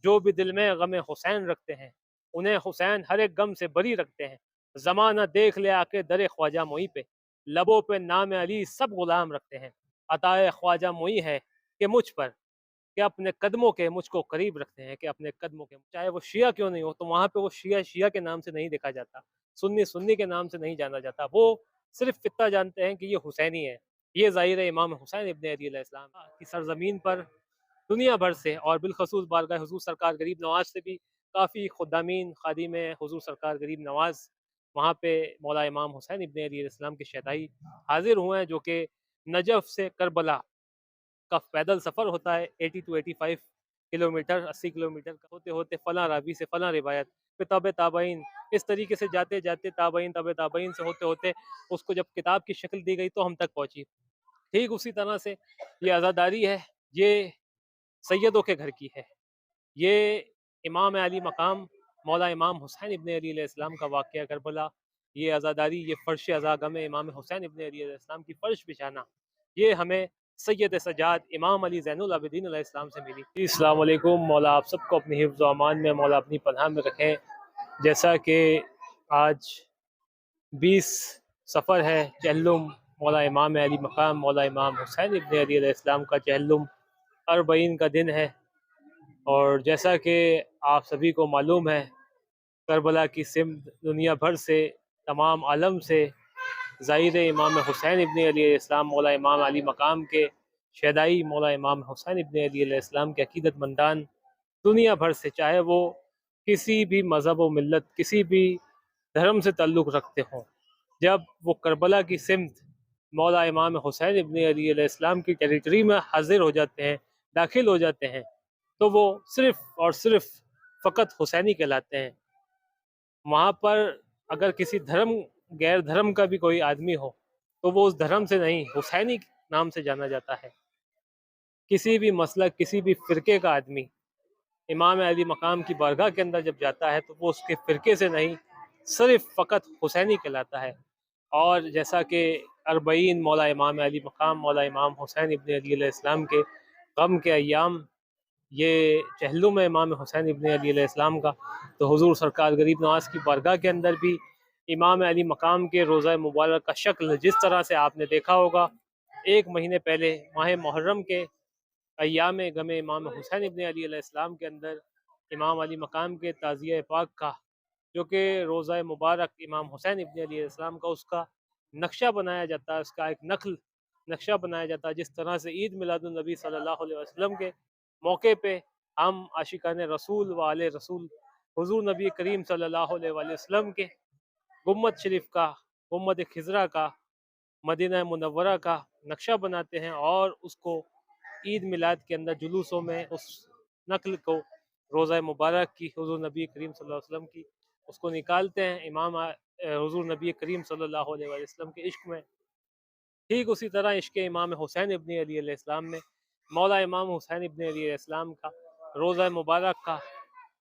جو بھی دل میں غم حسین رکھتے ہیں، انہیں حسین ہر ایک غم سے بری رکھتے ہیں۔ زمانہ دیکھ لے آ کے در خواجہ معین پہ، لبوں پہ نام علی سب غلام رکھتے ہیں۔ عطائے خواجہ معین ہے کہ مجھ پر، کہ اپنے قدموں کے مجھ کو قریب رکھتے ہیں، کہ اپنے قدموں کے، چاہے وہ شیعہ کیوں نہیں ہو، تو وہاں پہ وہ شیعہ شیعہ کے نام سے نہیں دیکھا جاتا، سنی سنی کے نام سے نہیں جانا جاتا، وہ صرف اتنا جانتے ہیں کہ یہ حسینی ہے، یہ ظاہر امام حسین ابن علی علیہ السلام کی سرزمین پر دنیا بھر سے، اور بالخصوص بارگاہ حضور سرکار غریب نواز سے بھی کافی خدامین خادم حضور سرکار غریب نواز وہاں پہ مولا امام حسین ابن علی علیہ السلام کے شہدائی حاضر ہوئے ہیں، جو کہ نجف سے کربلا کا پیدل سفر ہوتا ہے 80 to 85 کلومیٹر، 80 کلومیٹر کا، ہوتے ہوتے فلاں راوی سے فلاں روایت پھر تابع تابعین، اس طریقے سے جاتے جاتے تابعین تابع تابعین سے ہوتے ہوتے اس کو جب کتاب کی شکل دی گئی تو ہم تک پہنچی۔ ٹھیک اسی طرح سے یہ عزاداری ہے، یہ سیدوں کے گھر کی ہے، یہ امام علی مقام مولا امام حسین ابن علی علیہ السلام کا واقعہ کربلا، یہ عزاداری، یہ فرش عزا غم امام حسین ابن علی علیہ السلام کی فرش بچھانا، یہ ہمیں سید سجاد امام علی زین العابدین علیہ السلام سے ملی۔ السلام علیکم، مولا آپ سب کو اپنی حفظ و امان میں، مولا اپنی پناہ میں رکھیں۔ جیسا کہ آج 20 سفر ہے، چہلم مولا امام علی مقام مولا امام حسین ابن علی علیہ السلام کا چہلم اربعین کا دن ہے، اور جیسا کہ آپ سبھی کو معلوم ہے، کربلا کی سمت دنیا بھر سے، تمام عالم سے زائر امام حسین ابن علی علیہ السلام مولا امام علی مقام کے شہدائی مولا امام حسین ابن علی علیہ السلام کے عقیدت مندان دنیا بھر سے، چاہے وہ کسی بھی مذہب و ملت، کسی بھی دھرم سے تعلق رکھتے ہوں، جب وہ کربلا کی سمت مولا امام حسین ابن علی علیہ السلام کی ٹیریٹری میں حاضر ہو جاتے ہیں، داخل ہو جاتے ہیں، تو وہ صرف اور صرف فقط حسینی کہلاتے ہیں۔ وہاں پر اگر کسی دھرم، غیر دھرم کا بھی کوئی آدمی ہو تو وہ اس دھرم سے نہیں، حسینی نام سے جانا جاتا ہے۔ کسی بھی مسلک، کسی بھی فرقے کا آدمی امام علی مقام کی بارگاہ کے اندر جب جاتا ہے تو وہ اس کے فرقے سے نہیں، صرف فقط حسینی کہلاتا ہے۔ اور جیسا کہ اربعین مولا امام علی مقام مولا امام حسین ابن علی علیہ السلام کے غم کے ایام، یہ چہلم ہے امام حسین ابن علی علیہ السلام کا، تو حضور سرکار غریب نواز کی بارگاہ کے اندر بھی امام علی مقام کے روضہ مبارک کا شکل جس طرح سے آپ نے دیکھا ہوگا، ایک مہینے پہلے ماہ محرم کے ایام غم امام حسین ابن علی علیہ السلام کے اندر امام علی مقام کے تعزیہ پاک کا، جو کہ روضہ مبارک امام حسین ابن علی علیہ السلام کا، اس کا نقشہ بنایا جاتا ہے، اس کا ایک نقشہ بنایا جاتا ہے، جس طرح سے عید میلاد النبی صلی اللہ علیہ وسلم کے موقع پہ ہم عاشقان رسول و آل رسول حضور نبی کریم صلی اللہ علیہ وآلہ وسلم کے گنبد شریف کا، گنبد خضرا کا، مدینہ منورہ کا نقشہ بناتے ہیں، اور اس کو عید میلاد کے اندر جلوسوں میں اس نقل کو، روضہ مبارک کی، حضور نبی کریم صلی اللہ علیہ وسلم کی، اس کو نکالتے ہیں امام حضور نبی کریم صلی اللہ علیہ وآلہ وسلم کے عشق میں۔ ٹھیک اسی طرح عشق امام حسین ابن علی علیہ السلام میں مولا امام حسین ابن علی علیہ السلام کا روضہ مبارک کا،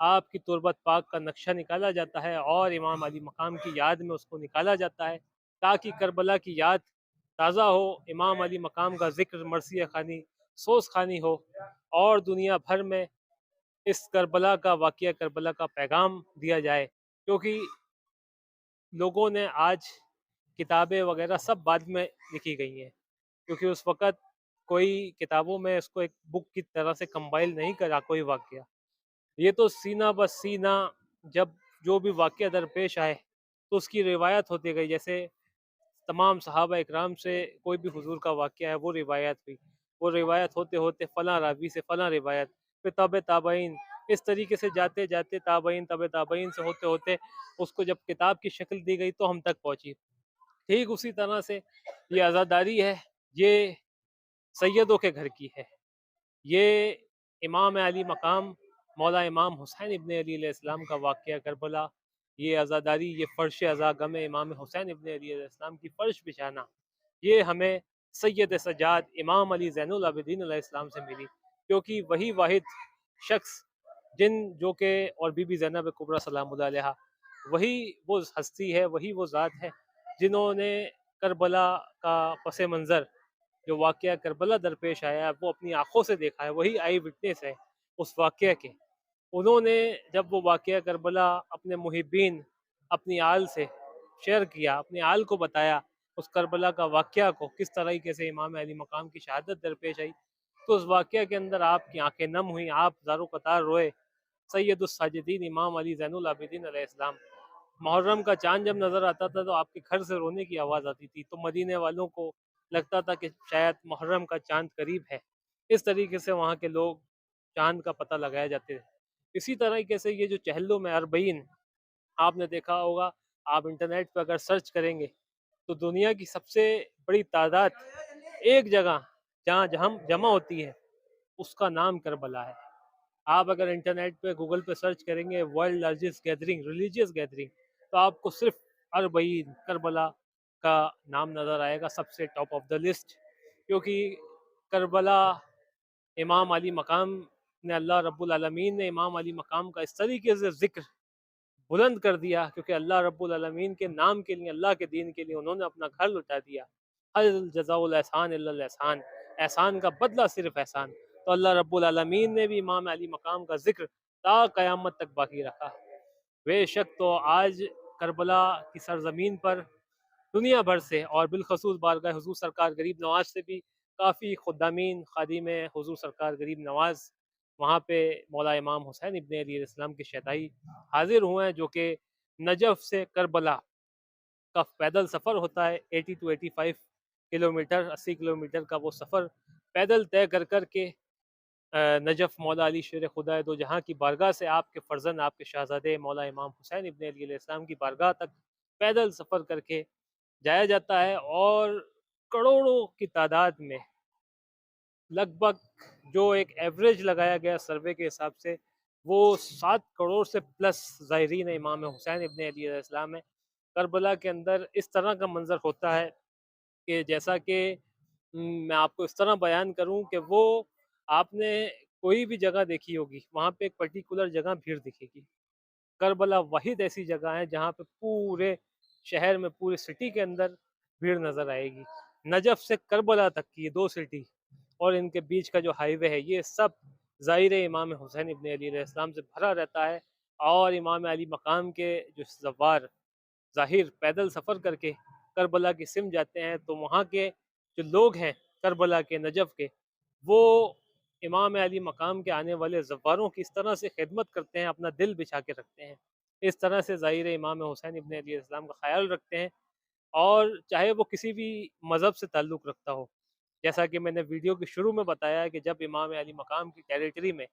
آپ کی تربت پاک کا نقشہ نکالا جاتا ہے، اور امام علی مقام کی یاد میں اس کو نکالا جاتا ہے، تاکہ کربلا کی یاد تازہ ہو، امام علی مقام کا ذکر مرثیہ خوانی، سوز خوانی ہو، اور دنیا بھر میں اس کربلا کا واقعہ، کربلا کا پیغام دیا جائے، کیونکہ لوگوں نے آج کتابیں وغیرہ سب بعد میں لکھی گئی ہیں، کیونکہ اس وقت کوئی کتابوں میں اس کو ایک بک کی طرح سے کمپائل نہیں کرا کوئی واقعہ، یہ تو سینہ بس سینہ جب جو بھی واقعہ درپیش آئے تو اس کی روایت ہوتی گئی، جیسے تمام صحابہ اکرام سے کوئی بھی حضور کا واقعہ ہے وہ روایت ہوئی، وہ روایت ہوتے ہوتے فلاں راوی سے فلاں روایت، پھر تابع تابعین، اس طریقے سے جاتے جاتے تابعین تابع تابعین سے ہوتے ہوتے اس کو جب کتاب کی شکل دی گئی تو ہم تک پہنچی۔ ٹھیک اسی طرح سے یہ عزاداری ہے، یہ سیدوں کے گھر کی ہے، یہ امام علی مقام مولا امام حسین ابن علی علیہ السلام کا واقعہ کربلا، یہ عزاداری، یہ فرش عزا غم امام حسین ابن علی علیہ السلام کی فرش بچھانا، یہ ہمیں سید سجاد امام علی زین العابدین علیہ السلام سے ملی، کیونکہ وہی واحد شخص جو کہ، اور بی بی زینب کبریٰ سلام اللہ علیہا، وہی وہ ہستی ہے، وہی وہ ذات ہے جنہوں نے کربلا کا پس منظر، جو واقعہ کربلا درپیش آیا ہے، وہ اپنی آنکھوں سے دیکھا ہے، وہی آئی وٹنس ہے اس واقعہ کے، انہوں نے جب وہ واقعہ کربلا اپنے محبین اپنی آل سے شیئر کیا، اپنی آل کو بتایا اس کربلا کا واقعہ کو، کس طریقے سے امام علی مقام کی شہادت درپیش آئی، تو اس واقعہ کے اندر آپ کی آنکھیں نم ہوئیں، آپ زارو قطار روئے۔ سید الساجدین امام علی زین العابدین علیہ السلام، محرم کا چاند جب نظر آتا تھا تو آپ کے گھر سے رونے کی آواز آتی تھی، تو مدینے والوں کو لگتا تھا کہ شاید محرم کا چاند قریب ہے۔ اس طریقے سے وہاں کے لوگ چاند کا پتہ لگایا جاتے تھے۔ اسی طریقے سے یہ جو چہلوں میں اربعین، آپ نے دیکھا ہوگا، آپ انٹرنیٹ پہ اگر سرچ کریں گے تو دنیا کی سب سے بڑی تعداد ایک جگہ جہاں جمع ہوتی ہے اس کا نام کربلا ہے۔ آپ اگر انٹرنیٹ پہ گوگل پہ سرچ کریں گے world largest gathering, religious gathering, تو آپ کو صرف اربعین کربلا کا نام نظر آئے گا سب سے ٹاپ آف دا لسٹ، کیونکہ کربلا امام علی مقام نے، اللہ رب العالمین نے امام علی مقام کا اس طریقے سے ذکر بلند کر دیا، کیونکہ اللہ رب العالمین کے نام کے لیے، اللہ کے دین کے لیے انہوں نے اپنا گھر لٹا دیا۔ حل جزاء الاحسان الا الاحسان، احسان کا بدلہ صرف احسان۔ تو اللہ رب العالمین نے بھی امام علی مقام کا ذکر تا قیامت تک باقی رکھا۔ بے شک تو آج کربلا کی سرزمین پر دنیا بھر سے، اور بالخصوص بارگاہ حضور سرکار غریب نواز سے بھی کافی خدامین خادم حضور سرکار غریب نواز وہاں پہ مولا امام حسین ابن علی علیہ السلام کے شہدائی حاضر ہوئے ہیں، جو کہ نجف سے کربلا کا پیدل سفر ہوتا ہے، 80 to 85 کلومیٹر، 80 کلومیٹر کا وہ سفر پیدل طے کر کر کے نجف مولا علی شیر خدا دو جہاں کی بارگاہ سے آپ کے فرزند، آپ کے شہزادے مولا امام حسین ابن علی علیہ السلام کی بارگاہ تک پیدل سفر کر کے جایا جاتا ہے، اور کروڑوں کی تعداد میں، لگ بھگ جو ایک ایوریج لگایا گیا سروے کے حساب سے، وہ 7 کروڑ سے پلس زائرین امام حسین ابن علی علیہ السلام ہے۔ کربلا کے اندر اس طرح کا منظر ہوتا ہے کہ جیسا کہ میں آپ کو اس طرح بیان کروں کہ وہ آپ نے کوئی بھی جگہ دیکھی ہوگی، وہاں پہ ایک پرٹیکولر جگہ بھیڑ دکھے گی۔ کربلا واحد ایسی جگہ ہے جہاں پہ پورے شہر میں، پورے سٹی کے اندر بھیڑ نظر آئے گی۔ نجف سے کربلا تک کی یہ 2 سٹی اور ان کے بیچ کا جو ہائی وے ہے، یہ سب ظاہر امام حسین ابن علی علیہ السلام سے بھرا رہتا ہے۔ اور امام علی مقام کے جو زوار ظاہر پیدل سفر کر کے کربلا کی سمت جاتے ہیں، تو وہاں کے جو لوگ ہیں کربلا کے، نجف کے، وہ امام علی مقام کے آنے والے زواروں کی اس طرح سے خدمت کرتے ہیں، اپنا دل بچھا کے رکھتے ہیں، اس طرح سے ظاہر امام حسین ابن علی علیہ السلام کا خیال رکھتے ہیں، اور چاہے وہ کسی بھی مذہب سے تعلق رکھتا ہو۔ جیسا کہ میں نے ویڈیو کے شروع میں بتایا کہ جب امام علی مقام کی ٹیریٹری میں،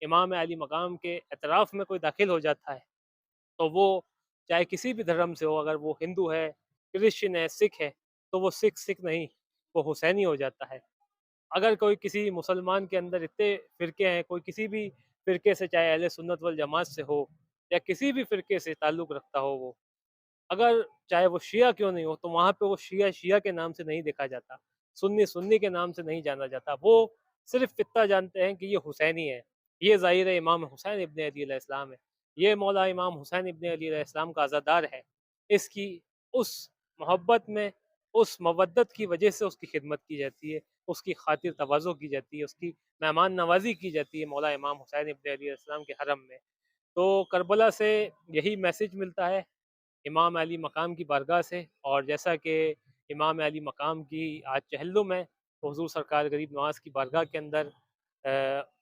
امام علی مقام کے اطراف میں کوئی داخل ہو جاتا ہے، تو وہ چاہے کسی بھی دھرم سے ہو، اگر وہ ہندو ہے، کرسچن ہے، سکھ ہے، تو وہ سکھ نہیں، وہ حسینی ہو جاتا ہے۔ اگر کوئی کسی مسلمان کے اندر اتنے فرقے ہیں، کوئی کسی بھی فرقے سے، چاہے اہل سنت والجماعت سے ہو یا کسی بھی فرقے سے تعلق رکھتا ہو، وہ اگر چاہے وہ شیعہ کیوں نہیں ہو، تو وہاں پہ وہ شیعہ کے نام سے نہیں دیکھا جاتا، سنی کے نام سے نہیں جانا جاتا، وہ صرف اتنا جانتے ہیں کہ یہ حسینی ہے، یہ ظاہر امام حسین ابن علی علیہ السلام ہے، یہ مولا امام حسین ابن علی علیہ السلام کا عزادار ہے۔ اس کی اس محبت میں، اس مودت کی وجہ سے اس کی خدمت کی جاتی ہے، اس کی خاطر تواضع کی جاتی ہے، اس کی مہمان نوازی کی جاتی ہے مولا امام حسین ابن علی علیہ السلام کے حرم میں۔ تو کربلا سے یہی میسج ملتا ہے، امام علی مقام کی بارگاہ سے، اور جیسا کہ امام علی مقام کی آج چہلم میں حضور سرکار غریب نواز کی بارگاہ کے اندر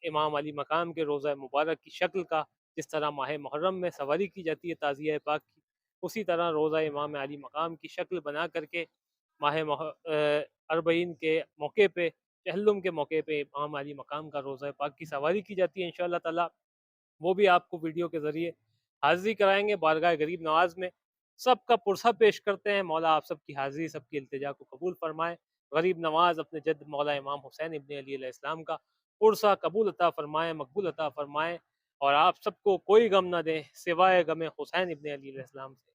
امام علی مقام کے روضہ مبارک کی شکل کا جس طرح ماہ محرم میں سواری کی جاتی ہے تعزیہ پاک کی، اسی طرح روضہ امام علی مقام کی شکل بنا کر کے ماہ اربعین کے موقع پہ، چہلم کے موقع پہ امام علی مقام کا روضہ پاک کی سواری کی جاتی ہے انشاءاللہ تعالی۔ وہ بھی آپ کو ویڈیو کے ذریعے حاضری کرائیں گے بارگاہ غریب نواز میں۔ سب کا پرسہ پیش کرتے ہیں، مولا آپ سب کی حاضری، سب کی التجا کو قبول فرمائے۔ غریب نواز اپنے جد مولا امام حسین ابن علی علیہ السلام کا پرسہ قبول عطا فرمائے، مقبول عطا فرمائے، اور آپ سب کو کوئی غم نہ دے سوائے غم حسین ابن علی علیہ السلام سے۔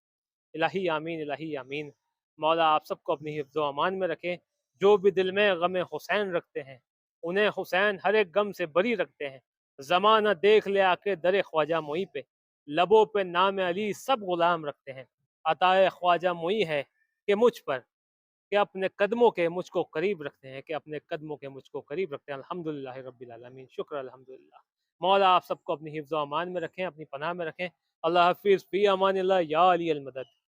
الہی آمین، الہی آمین۔ مولا آپ سب کو اپنی حفظ و امان میں رکھیں۔ جو بھی دل میں غم حسین رکھتے ہیں، انہیں حسین ہر ایک غم سے بری رکھتے ہیں۔ زمانہ دیکھ لے آ کے در خواجہ معین پہ، لبوں پہ نام علی سب غلام رکھتے ہیں۔ عطائے خواجہ معین ہے کہ مجھ پر، کہ اپنے قدموں کے مجھ کو قریب رکھتے ہیں، کہ اپنے قدموں کے مجھ کو قریب رکھتے ہیں۔ الحمدللہ رب العالمین، شکر الحمدللہ۔ مولا آپ سب کو اپنی حفظ و امان میں رکھیں، اپنی پناہ میں رکھیں۔ اللہ حافظ، فی امان اللہ، یا علی المدد۔